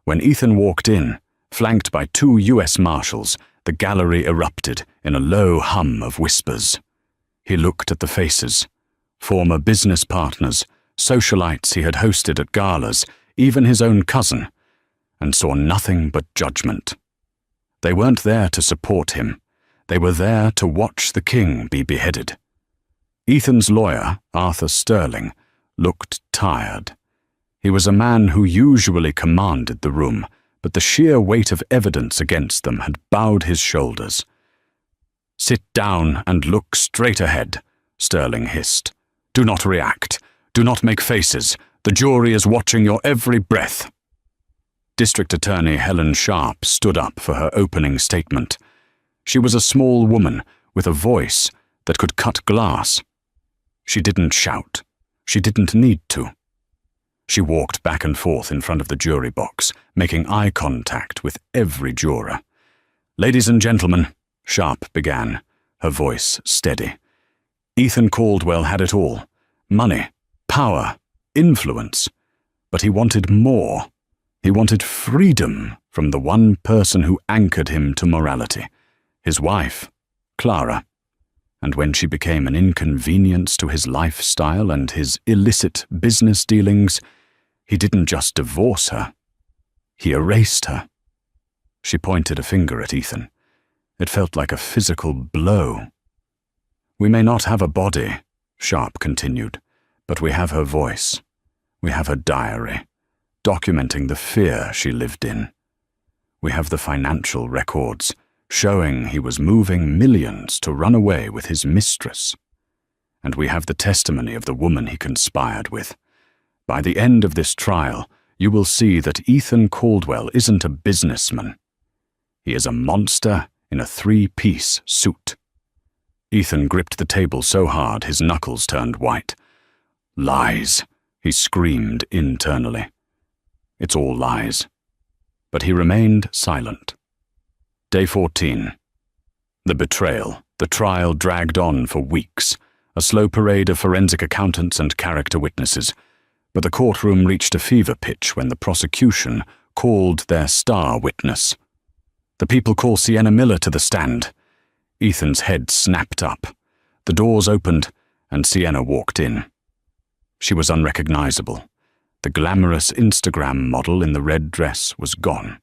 When Ethan walked in, flanked by 2 U.S. Marshals, the gallery erupted in a low hum of whispers. He looked at the faces, former business partners, socialites he had hosted at galas, even his own cousin, and saw nothing but judgment. They weren't there to support him. They were there to watch the king be beheaded. Ethan's lawyer, Arthur Sterling, looked tired. He was a man who usually commanded the room, but the sheer weight of evidence against them had bowed his shoulders. "Sit down and look straight ahead," Sterling hissed. "Do not react. Do not make faces. The jury is watching your every breath." District Attorney Helen Sharp stood up for her opening statement. She was a small woman with a voice that could cut glass. She didn't shout. She didn't need to. She walked back and forth in front of the jury box, making eye contact with every juror. "Ladies and gentlemen," Sharp began, her voice steady. Ethan Caldwell had it all: money, power, influence. But he wanted more. He wanted freedom from the one person who anchored him to morality. His wife, Clara. And when she became an inconvenience to his lifestyle and his illicit business dealings, he didn't just divorce her. He erased her. She pointed a finger at Ethan. It felt like a physical blow. "We may not have a body," Sharp continued, "but we have her voice. We have her diary, documenting the fear she lived in. We have the financial records, showing he was moving millions to run away with his mistress. And we have the testimony of the woman he conspired with. By the end of this trial, you will see that Ethan Caldwell isn't a businessman. He is a monster in a three-piece suit." Ethan gripped the table so hard his knuckles turned white. "Lies," he screamed internally. "It's all lies." But he remained silent. Day 14. The betrayal. The trial dragged on for weeks, a slow parade of forensic accountants and character witnesses. But the courtroom reached a fever pitch when the prosecution called their star witness. "The people call Sienna Miller to the stand." Ethan's head snapped up. The doors opened, and Sienna walked in. She was unrecognizable. The glamorous Instagram model in the red dress was gone.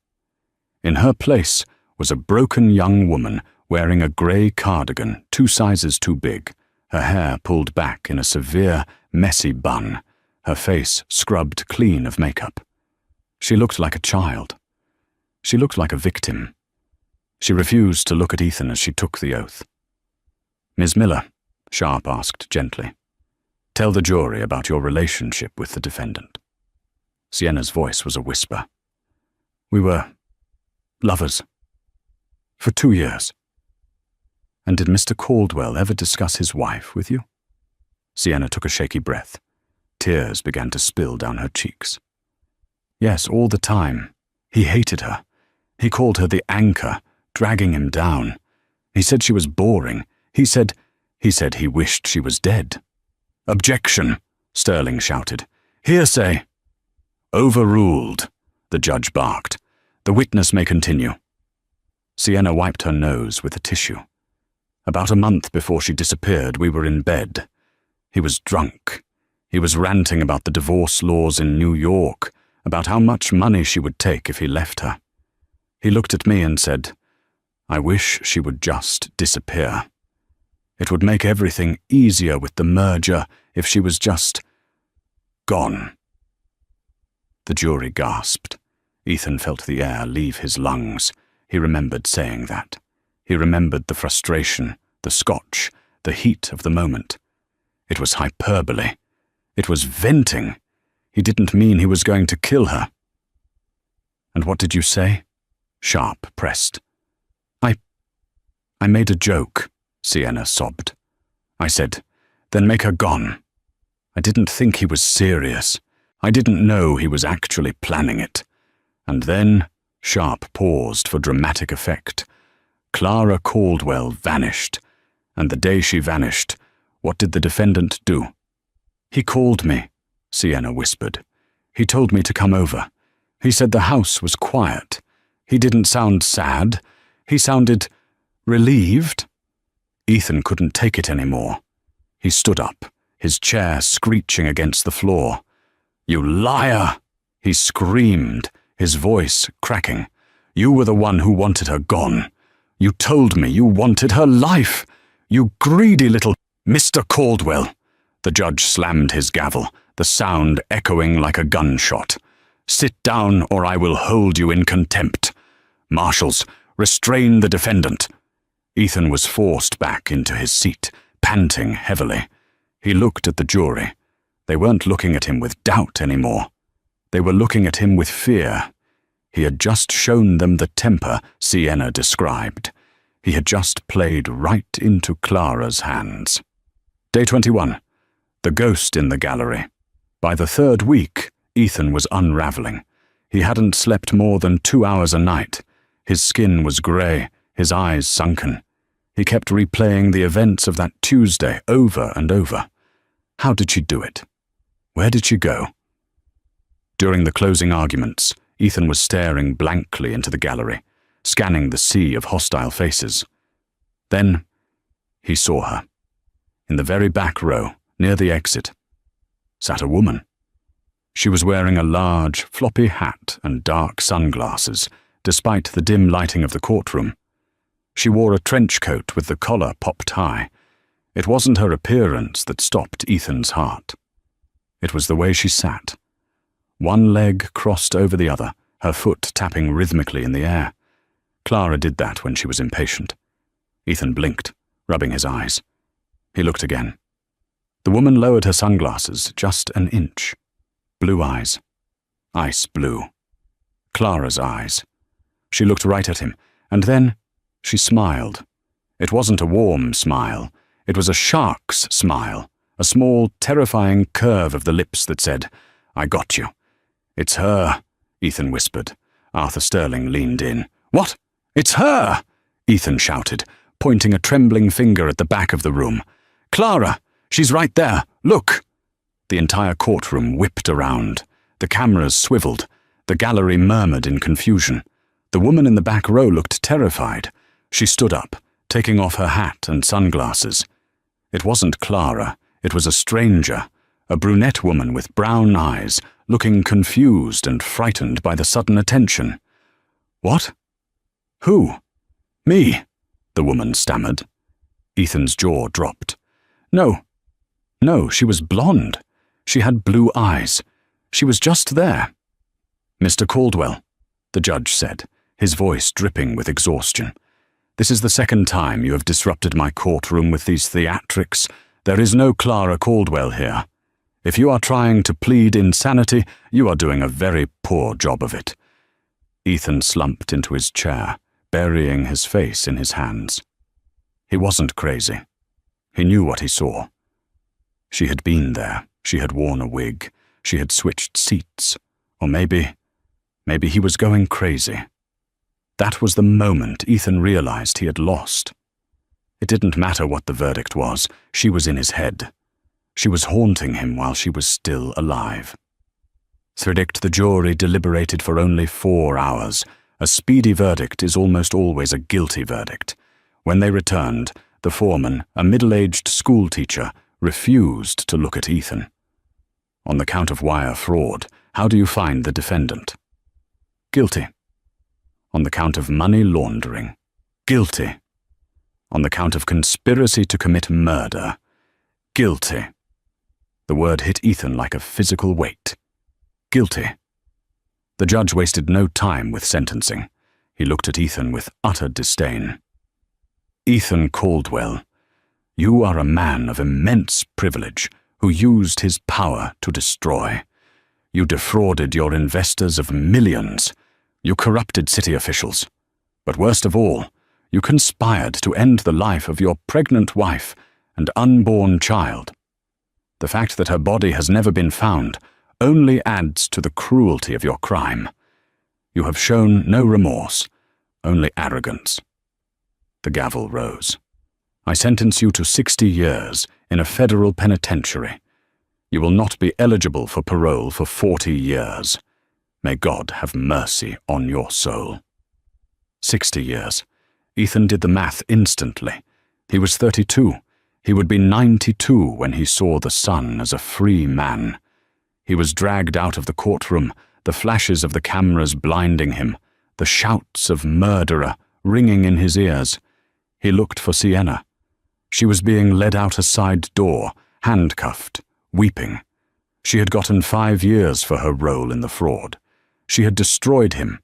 In her place was a broken young woman wearing a grey cardigan 2 sizes too big, her hair pulled back in a severe, messy bun, her face scrubbed clean of makeup. She looked like a child. She looked like a victim. She refused to look at Ethan as she took the oath. "Ms. Miller," Sharp asked gently, "tell the jury about your relationship with the defendant." Sienna's voice was a whisper. "We were lovers. For 2 years." "And did Mr. Caldwell ever discuss his wife with you?" Sienna took a shaky breath. Tears began to spill down her cheeks. "Yes, all the time. He hated her. He called her the anchor, dragging him down. He said she was boring. He said he wished she was dead." "Objection," Sterling shouted. "Hearsay." "Overruled," the judge barked. "The witness may continue." Sienna wiped her nose with a tissue. "About a month before she disappeared, we were in bed. He was drunk. He was ranting about the divorce laws in New York, about how much money she would take if he left her. He looked at me and said, 'I wish she would just disappear. It would make everything easier with the merger if she was just gone.'" The jury gasped. Ethan felt the air leave his lungs. He remembered saying that. He remembered the frustration, the scotch, the heat of the moment. It was hyperbole. It was venting. He didn't mean he was going to kill her. "And what did you say?" Sharp pressed. I made a joke," Sienna sobbed. "I said, 'Then make her gone.' I didn't think he was serious. I didn't know he was actually planning it. And then," Sharp paused for dramatic effect, "Clara Caldwell vanished. And the day she vanished, what did the defendant do?" "He called me," Sienna whispered. "He told me to come over. He said the house was quiet. He didn't sound sad. He sounded relieved." Ethan couldn't take it anymore. He stood up, his chair screeching against the floor. "You liar!" he screamed, his voice cracking. "You were the one who wanted her gone. You told me you wanted her life. You greedy little—" "Mr. Caldwell!" The judge slammed his gavel, the sound echoing like a gunshot. "Sit down or I will hold you in contempt. Marshals, restrain the defendant." Ethan was forced back into his seat, panting heavily. He looked at the jury. They weren't looking at him with doubt anymore. They were looking at him with fear. He had just shown them the temper Sienna described. He had just played right into Clara's hands. Day 21. The ghost in the gallery. By the 3rd week, Ethan was unraveling. He hadn't slept more than 2 hours a night. His skin was grey, his eyes sunken. He kept replaying the events of that Tuesday over and over. How did she do it? Where did she go? During the closing arguments, Ethan was staring blankly into the gallery, scanning the sea of hostile faces. Then he saw her. In the very back row, near the exit, sat a woman. She was wearing a large, floppy hat and dark sunglasses, despite the dim lighting of the courtroom. She wore a trench coat with the collar popped high. It wasn't her appearance that stopped Ethan's heart. It was the way she sat. One leg crossed over the other, her foot tapping rhythmically in the air. Clara did that when she was impatient. Ethan blinked, rubbing his eyes. He looked again. The woman lowered her sunglasses just an inch. Blue eyes. Ice blue. Clara's eyes. She looked right at him, and then she smiled. It wasn't a warm smile. It was a shark's smile, a small, terrifying curve of the lips that said, "I got you." "It's her," Ethan whispered. Arthur Sterling leaned in. "What? It's her!" Ethan shouted, pointing a trembling finger at the back of the room. "Clara! She's right there! Look!" The entire courtroom whipped around. The cameras swiveled. The gallery murmured in confusion. The woman in the back row looked terrified. She stood up, taking off her hat and sunglasses. It wasn't Clara. It was a stranger, a brunette woman with brown eyes, looking confused and frightened by the sudden attention. "What? Who?" "Me," the woman stammered. Ethan's jaw dropped. No, she was blonde. She had blue eyes. She was just there. "Mr. Caldwell," the judge said, his voice dripping with exhaustion. "This is the second time you have disrupted my courtroom with these theatrics. There is no Clara Caldwell here. If you are trying to plead insanity, you are doing a very poor job of it." Ethan slumped into his chair, burying his face in his hands. He wasn't crazy. He knew what he saw. She had been there. She had worn a wig. She had switched seats. Or maybe he was going crazy. That was the moment Ethan realized he had lost. It didn't matter what the verdict was. She was in his head. She was haunting him while she was still alive. The jury deliberated for only 4 hours. A speedy verdict is almost always a guilty verdict. When they returned, the foreman, a middle-aged schoolteacher, refused to look at Ethan. "On the count of wire fraud, how do you find the defendant?" "Guilty." "On the count of money laundering?" "Guilty." "On the count of conspiracy to commit murder?" "Guilty." The word hit Ethan like a physical weight. "Guilty." The judge wasted no time with sentencing. He looked at Ethan with utter disdain. "Ethan Caldwell, you are a man of immense privilege who used his power to destroy. You defrauded your investors of millions. You corrupted city officials. But worst of all, you conspired to end the life of your pregnant wife and unborn child. The fact that her body has never been found only adds to the cruelty of your crime. You have shown no remorse, only arrogance." The gavel rose. "I sentence you to 60 years in a federal penitentiary. You will not be eligible for parole for 40 years. May God have mercy on your soul." 60 years. Ethan did the math instantly. He was 32. He would be 92 when he saw the sun as a free man. He was dragged out of the courtroom, the flashes of the cameras blinding him, the shouts of "murderer" ringing in his ears. He looked for Sienna. She was being led out a side door, handcuffed, weeping. She had gotten 5 years for her role in the fraud. She had destroyed him,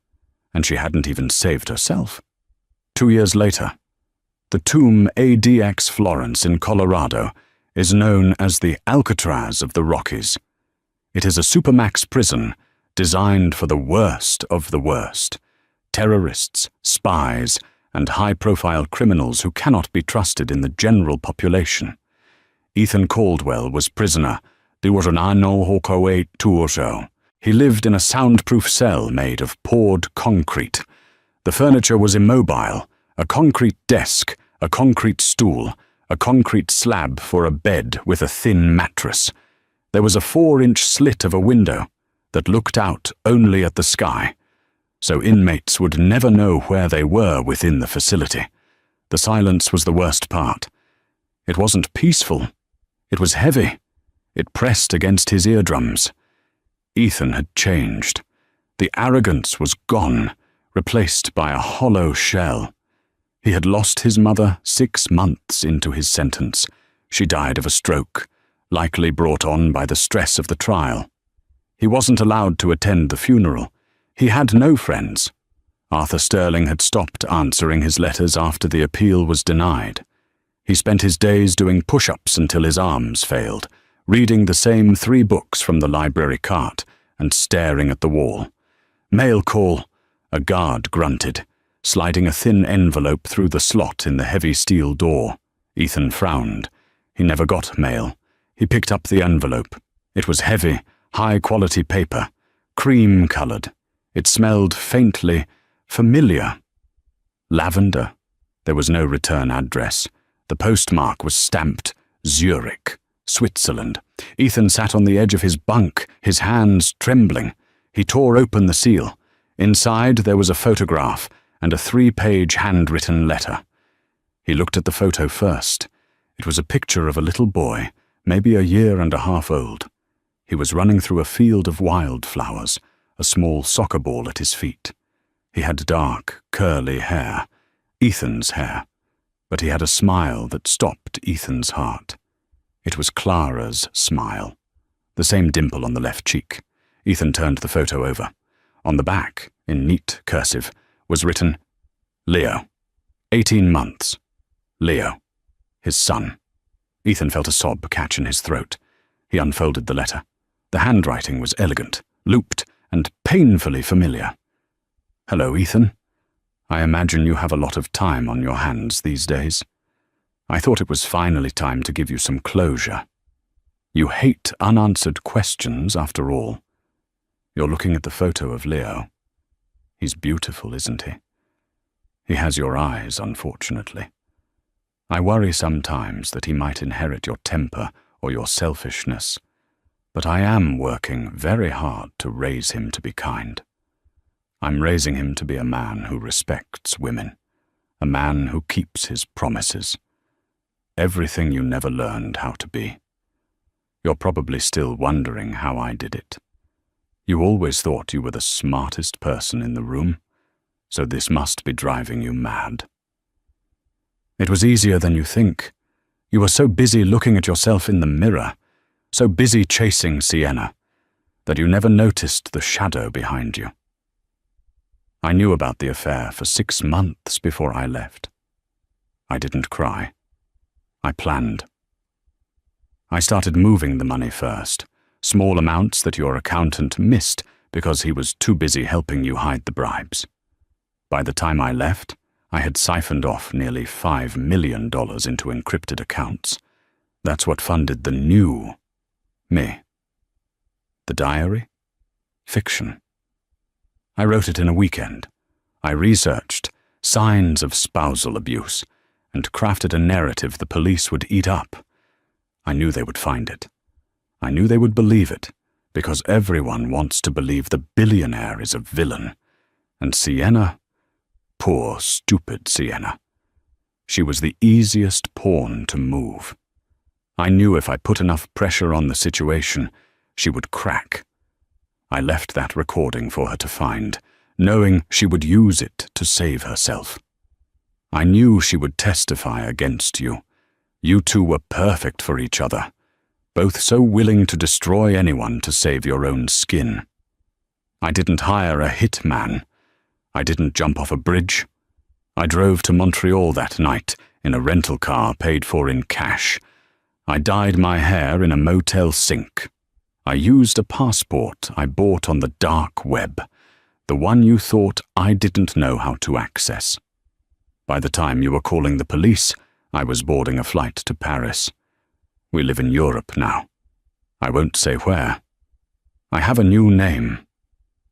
and she hadn't even saved herself. 2 years later, the tomb ADX Florence in Colorado is known as the Alcatraz of the Rockies. It is a supermax prison designed for the worst of the worst: terrorists, spies, and high-profile criminals who cannot be trusted in the general population. Ethan Caldwell was prisoner. He lived in a soundproof cell made of poured concrete. The furniture was immobile: a concrete desk, a concrete stool, a concrete slab for a bed with a thin mattress. There was a 4-inch slit of a window that looked out only at the sky, so inmates would never know where they were within the facility. The silence was the worst part. It wasn't peaceful, It was heavy. It pressed against his eardrums. Ethan had changed. The arrogance was gone, replaced by a hollow shell. He had lost his mother 6 months into his sentence. She died of a stroke, likely brought on by the stress of the trial. He wasn't allowed to attend the funeral. He had no friends. Arthur Sterling had stopped answering his letters after the appeal was denied. He spent his days doing push-ups until his arms failed, reading the same 3 books from the library cart and staring at the wall. Mail call, a guard grunted, sliding a thin envelope through the slot in the heavy steel door. Ethan frowned. He never got mail. He picked up the envelope. It was heavy, high-quality paper, cream-colored. It smelled faintly familiar. Lavender. There was no return address. The postmark was stamped Zurich, Switzerland. Ethan sat on the edge of his bunk, his hands trembling. He tore open the seal. Inside there was a photograph and a 3-page handwritten letter. He looked at the photo first. It was a picture of a little boy, maybe a year and a half old. He was running through a field of wildflowers, a small soccer ball at his feet. He had dark, curly hair, Ethan's hair, but he had a smile that stopped Ethan's heart. It was Clara's smile, the same dimple on the left cheek. Ethan turned the photo over. On the back, in neat cursive, was written, Leo, 18 months. Leo, his son. Ethan felt a sob catch in his throat. He unfolded the letter. The handwriting was elegant, looped, and painfully familiar. Hello, Ethan. I imagine you have a lot of time on your hands these days. I thought it was finally time to give you some closure. You hate unanswered questions, after all. You're looking at the photo of Leo. He's beautiful, isn't he? He has your eyes, unfortunately. I worry sometimes that he might inherit your temper or your selfishness, but I am working very hard to raise him to be kind. I'm raising him to be a man who respects women, a man who keeps his promises. Everything you never learned how to be. You're probably still wondering how I did it. You always thought you were the smartest person in the room, so this must be driving you mad. It was easier than you think. You were so busy looking at yourself in the mirror, so busy chasing Sienna, that you never noticed the shadow behind you. I knew about the affair for 6 months before I left. I didn't cry. I planned. I started moving the money first, small amounts that your accountant missed because he was too busy helping you hide the bribes. By the time I left, I had siphoned off nearly $5 million into encrypted accounts. That's what funded the new me. The diary? Fiction. I wrote it in a weekend. I researched signs of spousal abuse and crafted a narrative the police would eat up. I knew they would find it. I knew they would believe it, because everyone wants to believe the billionaire is a villain. And Sienna, poor, stupid Sienna. She was the easiest pawn to move. I knew if I put enough pressure on the situation, she would crack. I left that recording for her to find, knowing she would use it to save herself. I knew she would testify against you. You two were perfect for each other, both so willing to destroy anyone to save your own skin. I didn't hire a hitman. I didn't jump off a bridge. I drove to Montreal that night in a rental car paid for in cash. I dyed my hair in a motel sink. I used a passport I bought on the dark web, the one you thought I didn't know how to access. By the time you were calling the police, I was boarding a flight to Paris. We live in Europe now. I won't say where. I have a new name,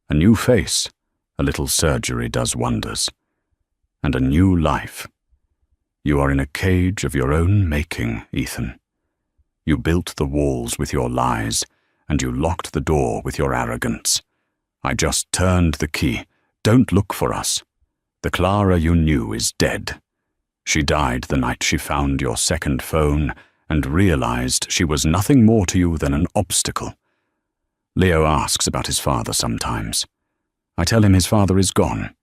a new face. A little surgery does wonders. And a new life. You are in a cage of your own making, Ethan. You built the walls with your lies, and you locked the door with your arrogance. I just turned the key. Don't look for us. The Clara you knew is dead. She died the night she found your second phone and realized she was nothing more to you than an obstacle. Leo asks about his father sometimes. I tell him his father is gone.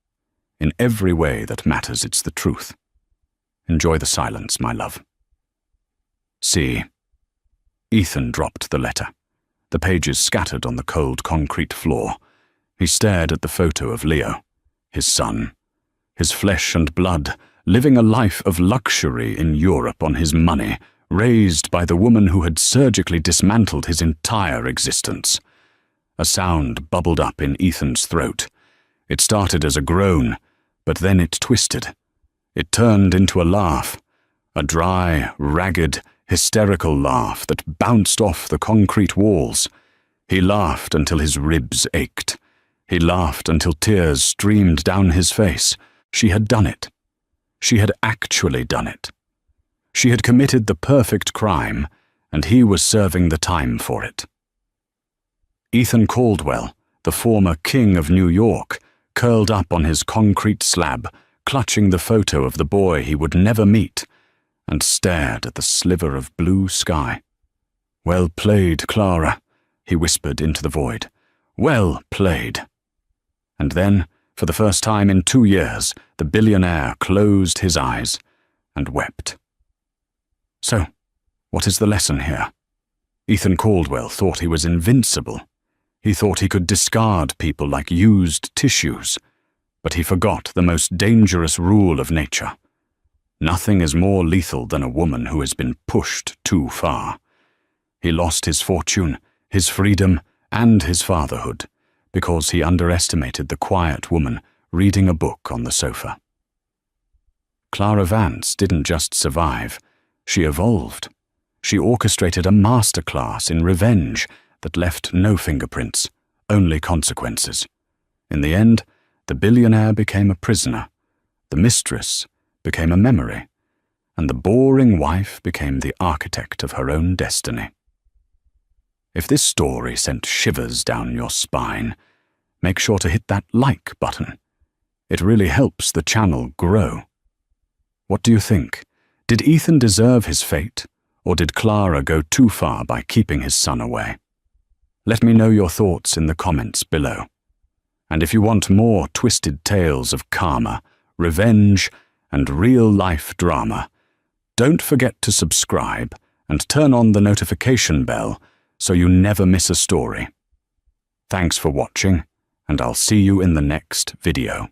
In every way that matters, it's the truth. Enjoy the silence, my love. C. Ethan dropped the letter. The pages scattered on the cold concrete floor. He stared at the photo of Leo, his son, his flesh and blood, living a life of luxury in Europe on his money, raised by the woman who had surgically dismantled his entire existence. A sound bubbled up in Ethan's throat. It started as a groan, but then it twisted. It turned into a laugh, a dry, ragged, hysterical laugh that bounced off the concrete walls. He laughed until his ribs ached. He laughed until tears streamed down his face. She had done it. She had actually done it. She had committed the perfect crime, and he was serving the time for it. Ethan Caldwell, the former king of New York, curled up on his concrete slab, clutching the photo of the boy he would never meet, and stared at the sliver of blue sky. "Well played, Clara," he whispered into the void. "Well played." And then, for the first time in 2 years, the billionaire closed his eyes and wept. So, what is the lesson here? Ethan Caldwell thought he was invincible. He thought he could discard people like used tissues, but he forgot the most dangerous rule of nature. Nothing is more lethal than a woman who has been pushed too far. He lost his fortune, his freedom, and his fatherhood because he underestimated the quiet woman reading a book on the sofa. Clara Vance didn't just survive, she evolved. She orchestrated a masterclass in revenge that left no fingerprints, only consequences. In the end, the billionaire became a prisoner, the mistress became a memory, and the boring wife became the architect of her own destiny. If this story sent shivers down your spine, make sure to hit that like button. It really helps the channel grow. What do you think? Did Ethan deserve his fate, or did Clara go too far by keeping his son away? Let me know your thoughts in the comments below. And if you want more twisted tales of karma, revenge, and real-life drama, don't forget to subscribe and turn on the notification bell so you never miss a story. Thanks for watching, and I'll see you in the next video.